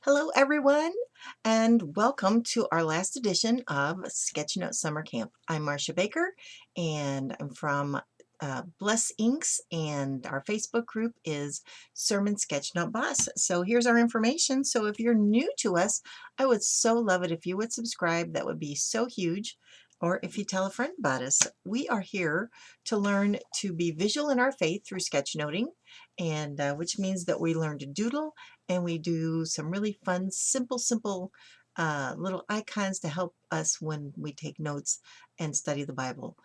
Hello, everyone, and welcome to our last edition of Sketchnote Summer Camp. I'm Marsha Baker, and I'm from Bless Inks, and our Facebook group is Sermon Sketchnote Boss. So here's our information. So if you're new to us, I would so love it if you would subscribe. That would be so huge. Or if you tell a friend about us. We are here to learn to be visual in our faith through sketchnoting, and which means that we learn to doodle and we do some really fun, simple little icons to help us when we take notes and study the Bible.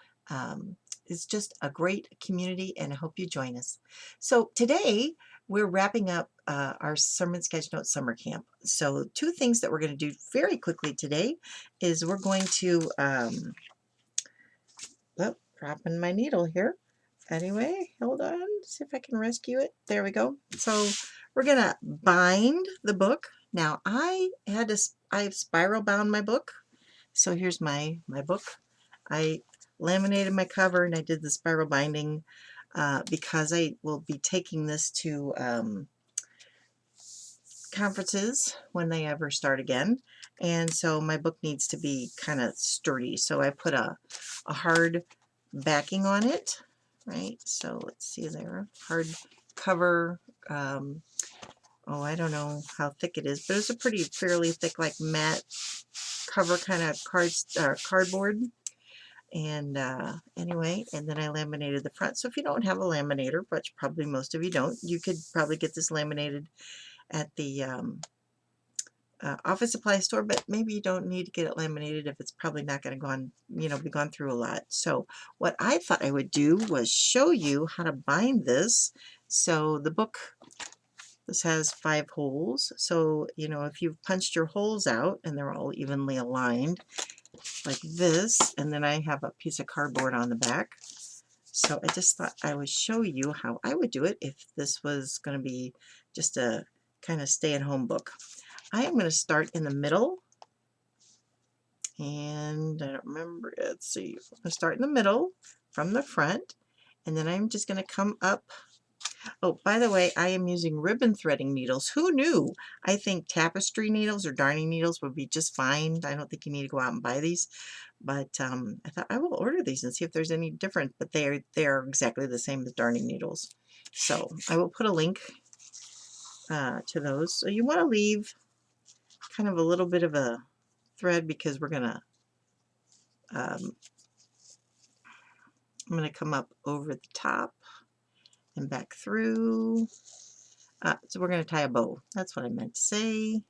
It's just a great community, and I hope you join us. So today we're wrapping up our Sermon Sketchnote Summer Camp. So two things that we're going to do very quickly today is we're going to, dropping my needle here. Anyway, hold on, see if I can rescue it. There we go. So we're gonna bind the book. Now I've spiral bound my book. So here's my book. I laminated my cover and I did the spiral binding because I will be taking this to conferences when they ever start again. And so my book needs to be kind of sturdy. So I put a hard backing on it, right? So let's see there, hard cover. Oh, I don't know how thick it is, but it's a pretty fairly thick, like matte cover kind of cardboard. And anyway, and then I laminated the front. So if you don't have a laminator, which probably most of you don't, you could probably get this laminated at the office supply store, but maybe you don't need to get it laminated if it's probably not going to be gone through a lot. So what I thought I would do was show you how to bind this. So the book, this has 5 holes. So, if you've punched your holes out and they're all evenly aligned like this, and then I have a piece of cardboard on the back. So I just thought I would show you how I would do it if this was going to be just a kind of stay-at-home book. I am going to start in the middle, and I don't remember, let's see, I'm going to start in the middle from the front, and then I'm just going to come up. Oh, by the way, I am using ribbon threading needles. Who knew? I think tapestry needles or darning needles would be just fine. I don't think you need to go out and buy these, but I thought I will order these and see if there's any different, but they are exactly the same as darning needles. So I will put a link to those. So you want to leave kind of a little bit of a thread because we're gonna I'm gonna come up over the top and back through. So we're gonna tie a bow. That's what I meant to say.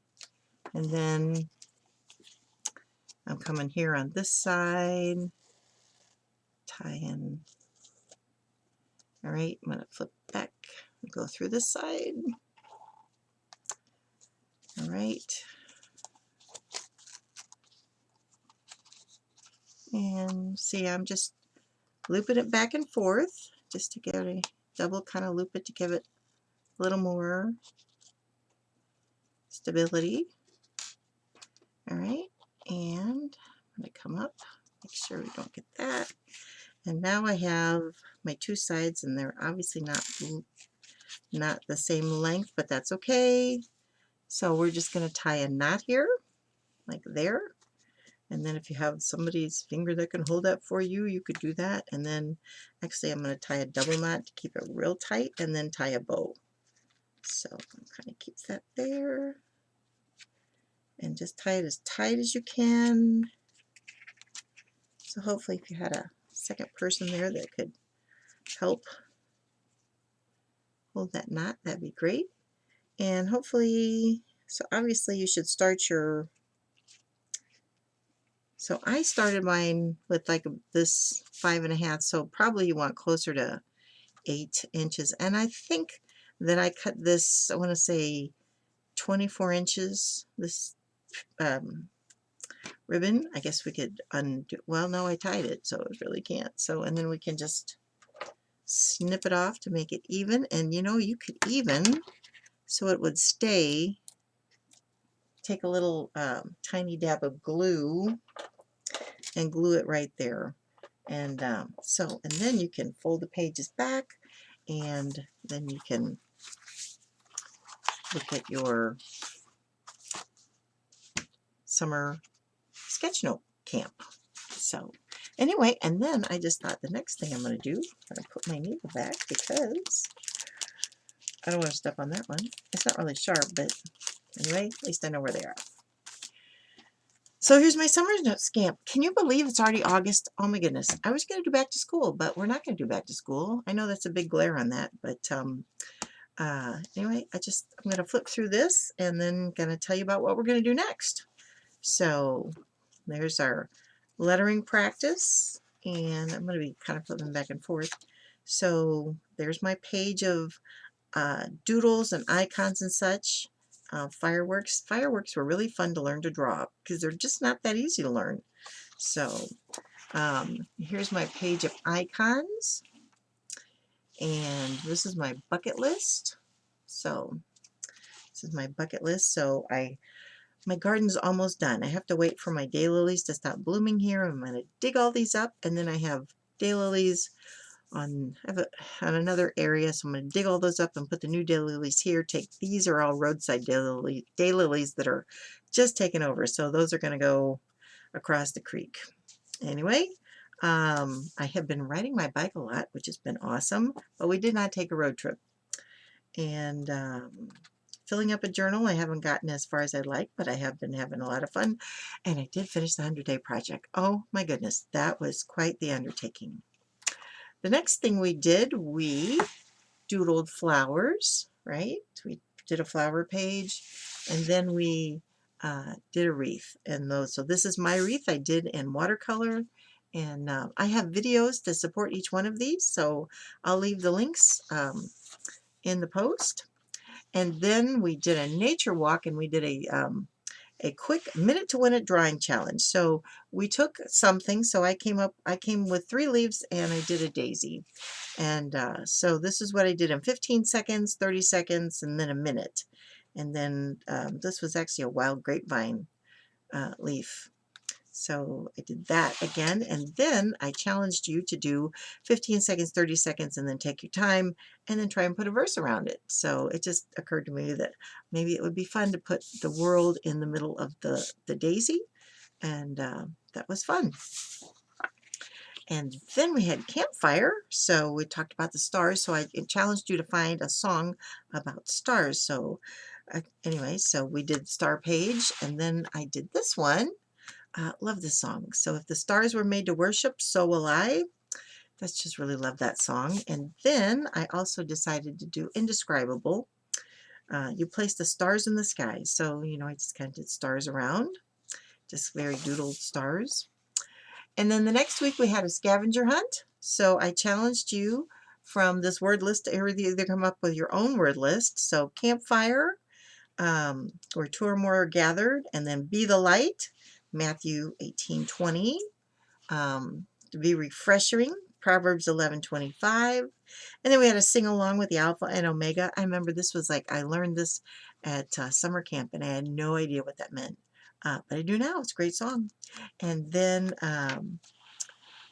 And then I'm coming here on this side, tying. All right, I'm gonna flip back and go through this side. All right. And see, I'm just looping it back and forth just to get a double kind of loop it to give it a little more stability. All right, and I'm going to come up, make sure we don't get that. And now I have my 2 sides, and they're obviously not the same length, but that's okay. So we're just going to tie a knot here, like there. And then if you have somebody's finger that can hold that for you, you could do that. And then actually I'm going to tie a double knot to keep it real tight, and then tie a bow. So I'm kind of keep that there. And just tie it as tight as you can. So hopefully if you had a second person there that could help hold that knot, that'd be great. And hopefully, so obviously you should start your, so I started mine with like this 5.5, so probably you want closer to 8 inches. And I think that I cut this, I want to say 24 inches, this ribbon. I guess we could undo, well, no, I tied it, so it really can't. So, and then we can just snip it off to make it even. And you could even, so it would stay, take a little tiny dab of glue and glue it right there. And and then you can fold the pages back, and then you can look at your summer Sketchnote camp. So anyway, and then I just thought the next thing I'm going to do, I'm going to put my needle back because I don't want to step on that one. It's not really sharp, but anyway, at least I know where they are. So here's my summer note scamp. Can you believe it's already August? Oh my goodness. I was going to do back to school, but we're not going to do back to school. I know that's a big glare on that, but anyway, I'm going to flip through this and then going to tell you about what we're going to do next. So there's our lettering practice, and I'm going to be kind of flipping back and forth. So there's my page of doodles and icons and such. Fireworks. Fireworks were really fun to learn to draw because they're just not that easy to learn. So here's my page of icons, and this is my bucket list. So this is my bucket list. So my garden's almost done. I have to wait for my daylilies to stop blooming here. I'm going to dig all these up, and then I have daylilies on another area, so I'm going to dig all those up and put the new daylilies here. These are all roadside daylilies that are just taken over, so those are going to go across the creek. Anyway, I have been riding my bike a lot, which has been awesome, but we did not take a road trip. And filling up a journal, I haven't gotten as far as I'd like, but I have been having a lot of fun, and I did finish the 100-day project. Oh my goodness, that was quite the undertaking. The next thing we did, we doodled flowers, right? We did a flower page, and then we did a wreath. And so this is my wreath I did in watercolor, and I have videos to support each one of these, so I'll leave the links in the post. And then we did a nature walk, and we did a quick minute to win it drawing challenge. So we took something, so I came with 3 leaves and I did a daisy. And so this is what I did in 15 seconds, 30 seconds, and then a minute. And then this was actually a wild grapevine leaf. So I did that again, and then I challenged you to do 15 seconds, 30 seconds, and then take your time, and then try and put a verse around it. So it just occurred to me that maybe it would be fun to put the world in the middle of the daisy, and that was fun. And then we had campfire, so we talked about the stars, so I challenged you to find a song about stars. So anyway, so we did star page, and then I did this one. Love this song. So if the stars were made to worship, so will I. That's just really love that song. And then I also decided to do indescribable. You place the stars in the sky. So, I just kind of did stars around, just very doodled stars. And then the next week we had a scavenger hunt. So I challenged you from this word list to either come up with your own word list. So campfire, where 2 or more are gathered, and then be the light, Matthew 18:20, to be refreshing, Proverbs 11:25, and then we had to sing along with the Alpha and Omega. I remember this was like, I learned this at summer camp, and I had no idea what that meant, but I do now. It's a great song. And then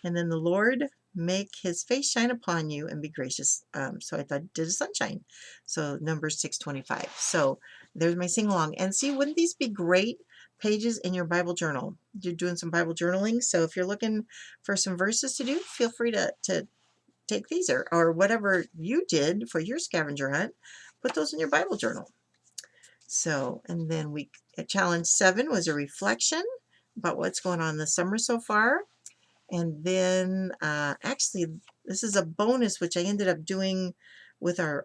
the Lord make his face shine upon you and be gracious. So I thought, did a sunshine. So Numbers 6:25. So there's my sing along. And see, wouldn't these be great pages in your Bible journal? You're doing some Bible journaling. So if you're looking for some verses to do, feel free to take these, or whatever you did for your scavenger hunt, put those in your Bible journal. So, and then challenge 7 was a reflection about what's going on this summer so far. And then actually this is a bonus which I ended up doing with our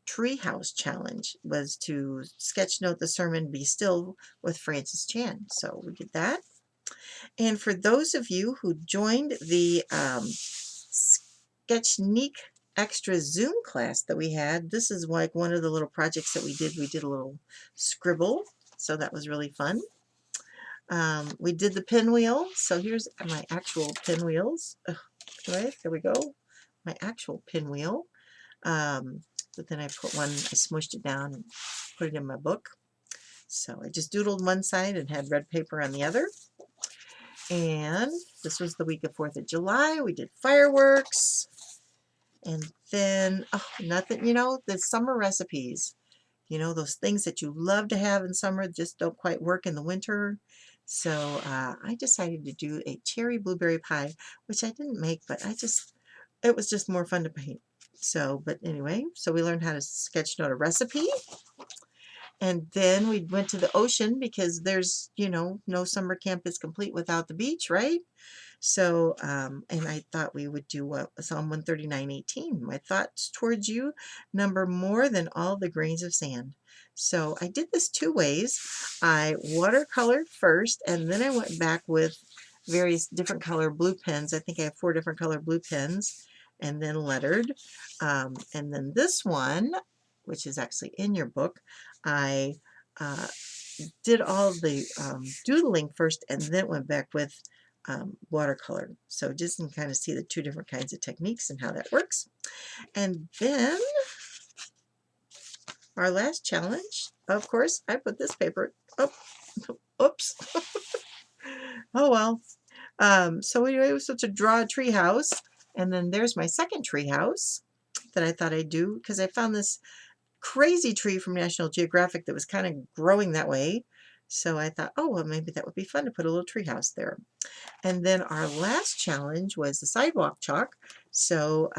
treehouse challenge, was to sketchnote the sermon Be Still with Francis Chan. So we did that. And for those of you who joined the Sketchnote extra Zoom class that we had, this is like one of the little projects that we did. We did a little scribble, so that was really fun. We did the pinwheel, so here's my actual pinwheels. Right, there we go, my actual pinwheel. But then I smushed it down and put it in my book. So I just doodled one side and had red paper on the other. And this was the week of 4th of July. We did fireworks. And then, nothing, the summer recipes. You know, those things that you love to have in summer just don't quite work in the winter. So I decided to do a cherry blueberry pie, which I didn't make, but it was just more fun to paint. So, but anyway, so we learned how to sketchnote a recipe. And then we went to the ocean because there's, you know, no summer camp is complete without the beach, right? So, and I thought we would do what Psalm 139:18. My thoughts towards you number more than all the grains of sand. So I did this two ways. I watercolored first, and then I went back with various different color blue pens. I think I have 4 different color blue pens, and then lettered. And then this one, which is actually in your book, I uh, did all the doodling first and then went back with watercolor. So just can kind of see the 2 different kinds of techniques and how that works. And then our last challenge, of course, I put this paper, oh, oops. Oh well. So anyway, it was to draw a tree house. And then there's my second tree house that I thought I'd do because I found this crazy tree from National Geographic that was kind of growing that way. So I thought, oh, well, maybe that would be fun to put a little tree house there. And then our last challenge was the sidewalk chalk. So,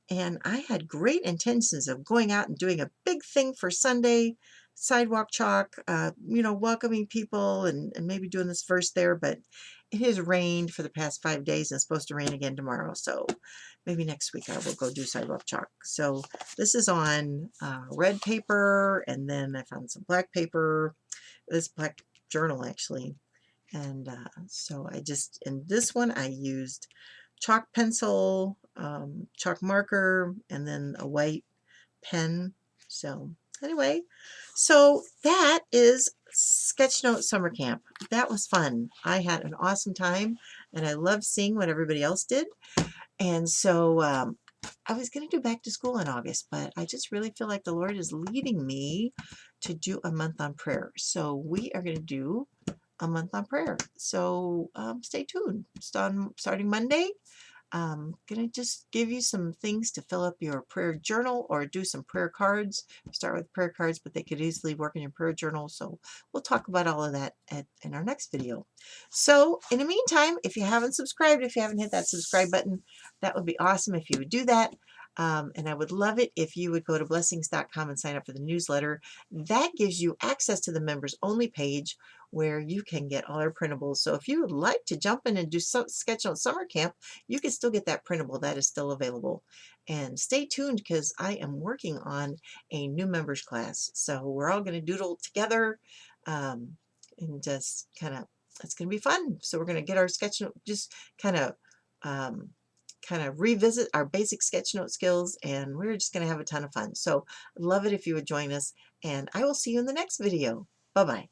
and I had great intentions of going out and doing a big thing for Sunday, sidewalk chalk, you know, welcoming people and maybe doing this verse there, but it has rained for the past 5 days and it's supposed to rain again tomorrow. So maybe next week I will go do sidewalk chalk. So this is on red paper, and then I found some black paper, this black journal actually. And so in this one, I used chalk pencil, chalk marker, and then a white pen. So anyway, so that is Sketchnote Summer Camp. That was fun. I had an awesome time, and I loved seeing what everybody else did. And so I was going to do back to school in August, but I just really feel like the Lord is leading me to do a month on prayer. So we are going to do a month on prayer. So stay tuned. Starting Monday, I'm going to just give you some things to fill up your prayer journal or do some prayer cards. Start with prayer cards, but they could easily work in your prayer journal. So we'll talk about all of that in our next video. So in the meantime, if you haven't subscribed, if you haven't hit that subscribe button, that would be awesome if you would do that. And I would love it if you would go to blessings.com and sign up for the newsletter. That gives you access to the members only page where you can get all our printables. So if you would like to jump in and do some Sketchnote Summer Camp, you can still get that printable. That is still available. And stay tuned because I am working on a new members class. So we're all going to doodle together and just it's going to be fun. So we're going to get our Sketchnote, just kind of revisit our basic Sketchnote skills, and we're just going to have a ton of fun. So I'd love it if you would join us, and I will see you in the next video. Bye-bye.